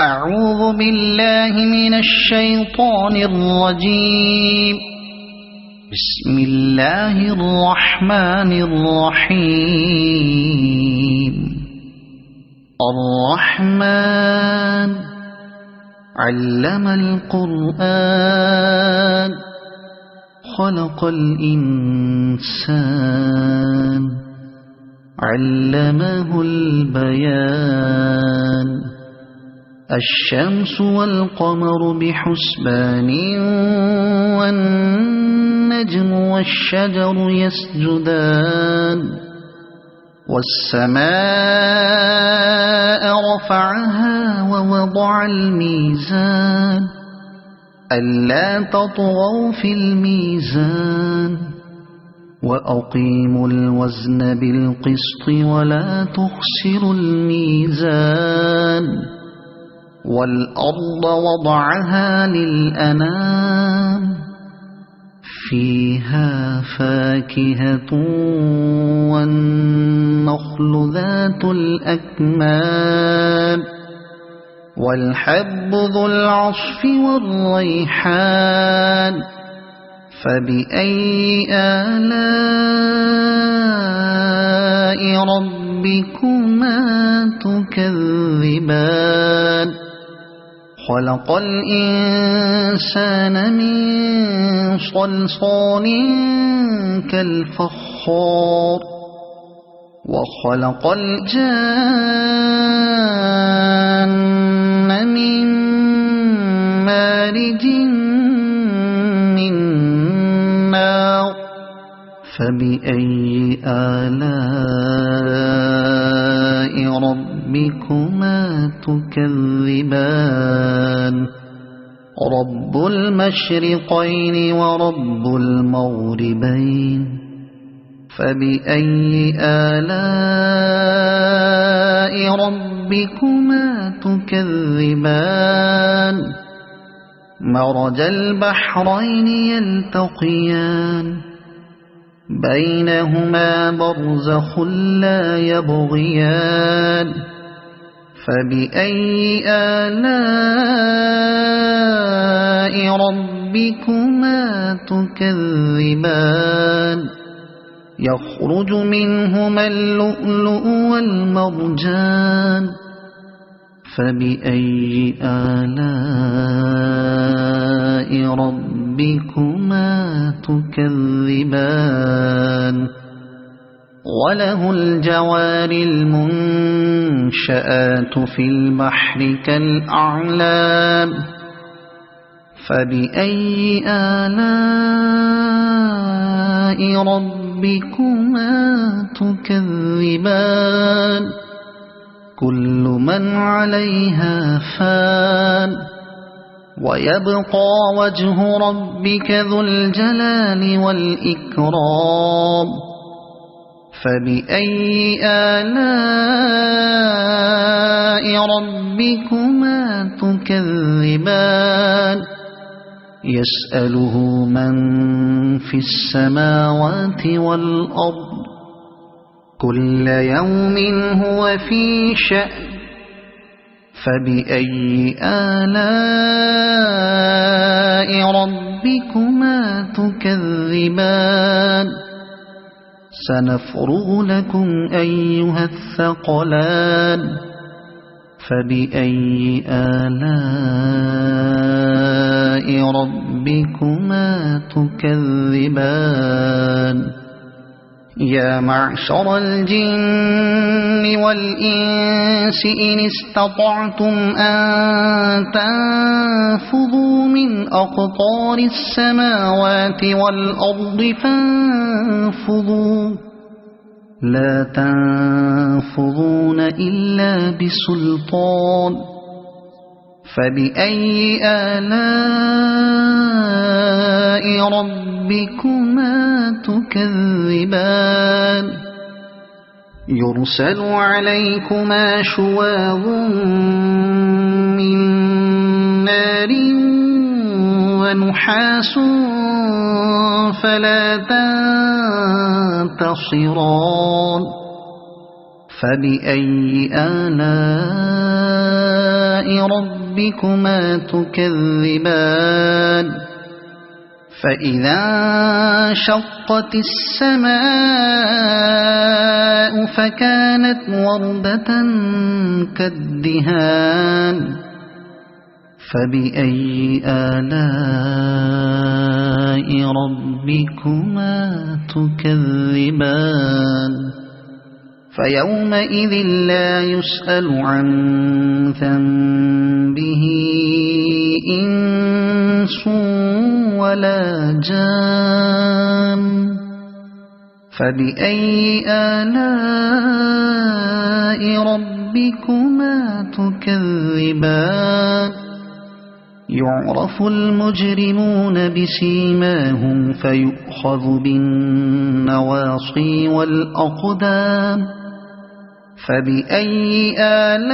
أعوذ بالله من الشيطان الرجيم. بسم الله الرحمن الرحيم. الرحمن علم القرآن خلق الإنسان علمه البيان. الشمس والقمر بحسبان والنجم والشجر يسجدان. والسماء رفعها ووضع الميزان ألا تطغوا في الميزان وأقيموا الوزن بالقسط ولا تخسروا الميزان. والأرض وضعها للأنام فيها فاكهة والنخل ذات الأكمام والحب ذو العصف والريحان. فبأي آلاء ربكما تكذبان. خلق الإنسان من صلصال كالفخار وخلق الجان من مارج من نار. فبأي آلاء ربكما تكذبان. رب المشرقين ورب المغربين. فبأي آلاء ربكما تكذبان. مرج البحرين يلتقيان بينهما برزخ لا يبغيان. فبأي آلاء ربكما تكذبان. يخرج منهما اللؤلؤ والمرجان. فبأي آلاء ربكما تكذبان. وله الجوار المنشآت في البحر كالأعلام. فبأي آلاء ربكما تكذبان. كل من عليها فان ويبقى وجه ربك ذو الجلال والإكرام. فبأي آلاء ربكما تكذبان. يسأله من في السماوات والأرض كل يوم هو في شأن. فبأي آلاء ربكما تكذبان. سنفرغ لكم أيها الثقلان. فبأي آلاء ربكما تكذبان. يا معشر الجن والإنس إن استطعتم أن تنفذوا من أقطار السماوات والأرض فانفذوا لا تنفذون إلا بسلطان. فبأي آلاء ربكما تكذبان. يرسل عليكما شواظ من نار ونحاس فلا تنتصران. فبأي آلاء ربكما تكذبان فإذا انشقت السماء فكانت وردة كالدهان فبأي آلاء ربكما تكذبان فيومئذ لا يسأل عن ذنبه إنس ولا جان فبأي آلاء ربكما تكذبان يعرف المجرمون بسيماهم فيؤخذ بالنواصي والأقدام فبأي آلاء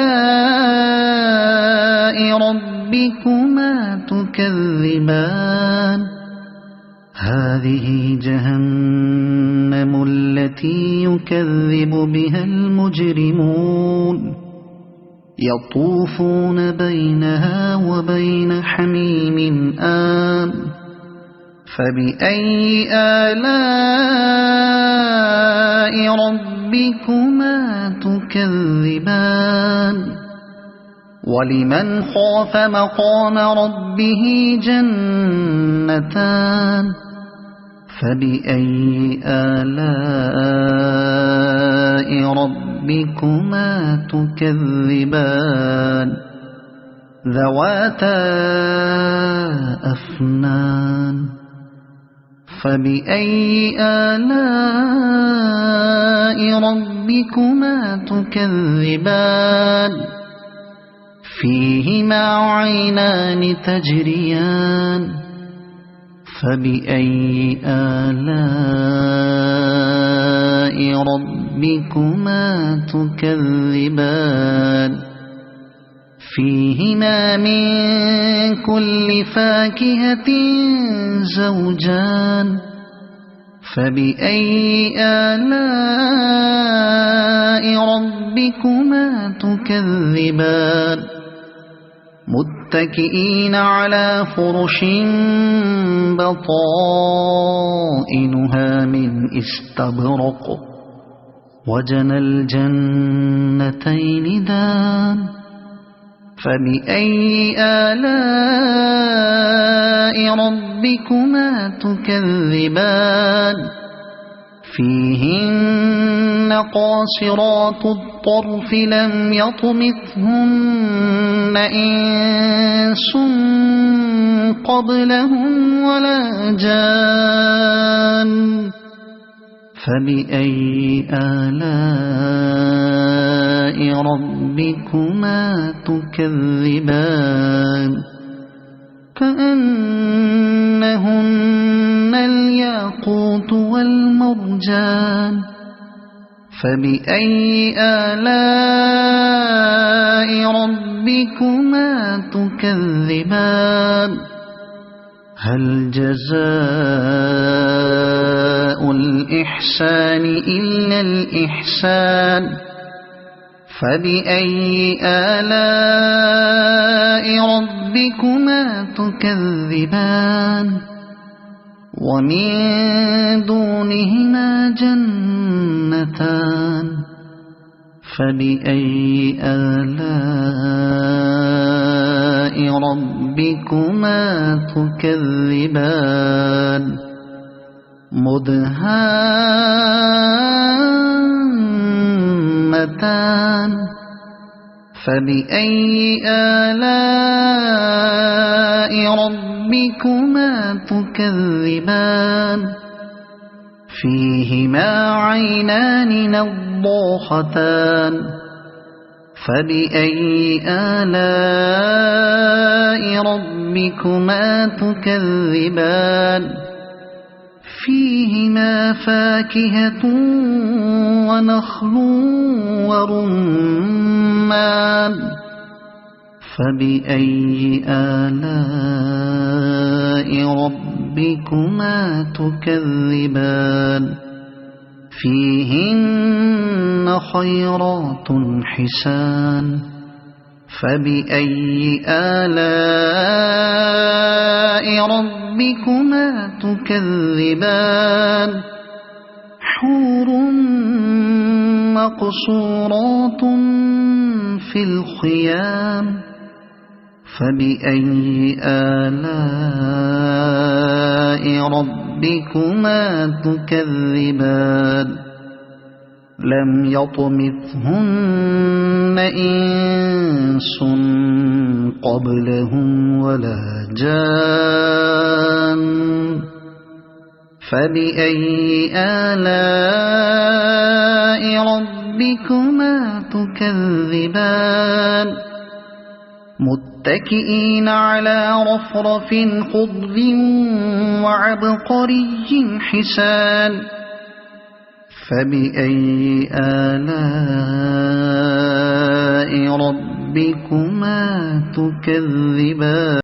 ربكما تكذبان هذه جهنم التي يكذب بها المجرمون يطوفون بينها وبين حميم آن فبأي آلاء ربكما تكذبان ولمن خاف مقام ربه جنتان فبأي آلاء ربكما تكذبان ذواتا أفنان فبأي آلاء ربكما تكذبان فيهما عينان تجريان فبأي آلاء ربكما تكذبان فيهما من كل فاكهة زوجان فبأي آلاء ربكما تكذبان متكئين على فرش بطائنها من استبرق وجنى الجنتين دان فبأي آلاء ربكما تكذبان فيهن قاصرات الطرف لم يطمثهن إنس قبلهم ولا جان فبأي آلاء ربكما تكذبان كأنهن الياقوت والمرجان فبأي آلاء ربكما تكذبان هل جزاء الإحسان إلا الإحسان فبأي آلاء ربكما تكذبان ومن دونهما جنتان فبأي آلاء ربكما تكذبان مدهامتان فبأي آلاء ربكما تكذبان فيهما عينان نضاختان فبأي آلاء ربكما تكذبان فيهما فاكهة ونخل ورمان فبأي آلاء ربكما تكذبان فيهن خيرات حسان فبأي آلاء ربكما تكذبان حور مقصورات في الخيام فبأي آلاء ربكما تكذبان لم يطمثهن إنس قبلهم ولا جان فبأي آلاء ربكما تكذبان متكئين على رفرف خضر وعبقري حسان فبأي آلاء ربكما تكذبان